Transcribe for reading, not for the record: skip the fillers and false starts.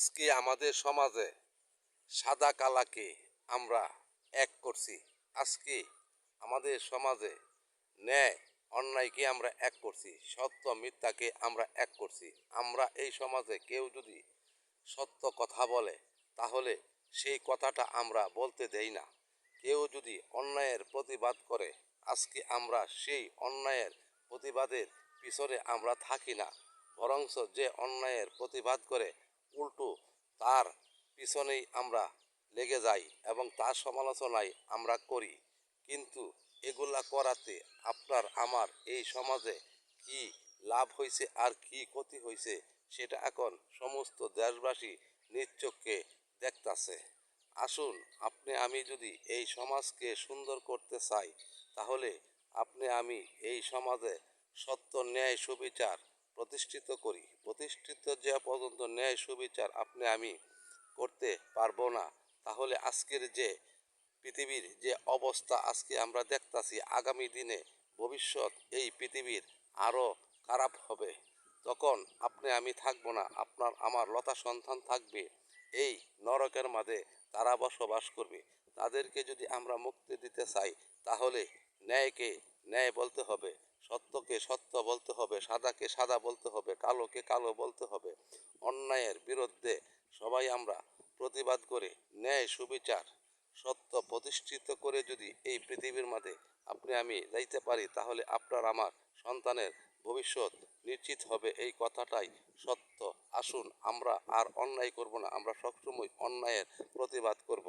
আজকে আমাদের সমাজে সাদা কালাকে আমরা এক করছি। আজকে আমাদের সমাজে ন্যায় অন্যায়কে আমরা এক করছি, সত্য মিথ্যাকে আমরা এক করছি। আমরা এই সমাজে কেউ যদি সত্য কথা বলে তাহলে সেই কথাটা আমরা বলতে দেই না। কেউ যদি অন্যায়ের প্রতিবাদ করে আজকে আমরা সেই অন্যায়ের প্রতিবাদের পিছনে আমরা থাকি না, বরঞ্চ যে অন্যায়ের প্রতিবাদ করে উল্টো তার পিছনেই আমরা লেগে যাই এবং তার সমালোচনাই আমরা করি। কিন্তু এগুলা করাতে আপনার আমার এই সমাজে কি লাভ হয়েছে আর কি ক্ষতি হয়েছে সেটা এখন সমস্ত দেশবাসী নিজ চোখে দেখতাছে। আসুন, আপনি আমি যদি এই সমাজকে সুন্দর করতে চাই তাহলে আপনি আমি এই সমাজে সত্য ন্যায় সুবিচার প্রতিষ্ঠিত করি। প্রতিষ্ঠিত যে পর্যন্ত ন্যায় সুবিচার আপনি আমি করতে পারবো না, তাহলে আজকের যে পৃথিবীর যে অবস্থা আজকে আমরা দেখতাছি, আগামী দিনে ভবিষ্যৎ এই পৃথিবীর আরও খারাপ হবে। তখন আপনি আমি থাকবো না, আপনার আমার লতা সন্তান থাকবে এই নরকের মাঝে, তারা বসবাস করবে। তাদেরকে যদি আমরা মুক্তি দিতে চাই তাহলে ন্যায়কে ন্যায় বলতে হবে, সত্যকে সত্য বলতে হবে, সাদাকে সাদা বলতে হবে, কালোকে কালো বলতে হবে। অন্যায়ের বিরুদ্ধে সবাই আমরা প্রতিবাদ করে ন্যায় সুবিচার সত্য প্রতিষ্ঠিত করে যদি এই পৃথিবীর মাঝে আপনি আমি যাইতে পারি তাহলে আপনার আমার সন্তানের ভবিষ্যৎ নিশ্চিত হবে। এই কথাটাই সত্য। আসুন, আমরা আর অন্যায় করব না, আমরা সবসময় অন্যায়ের প্রতিবাদ করব।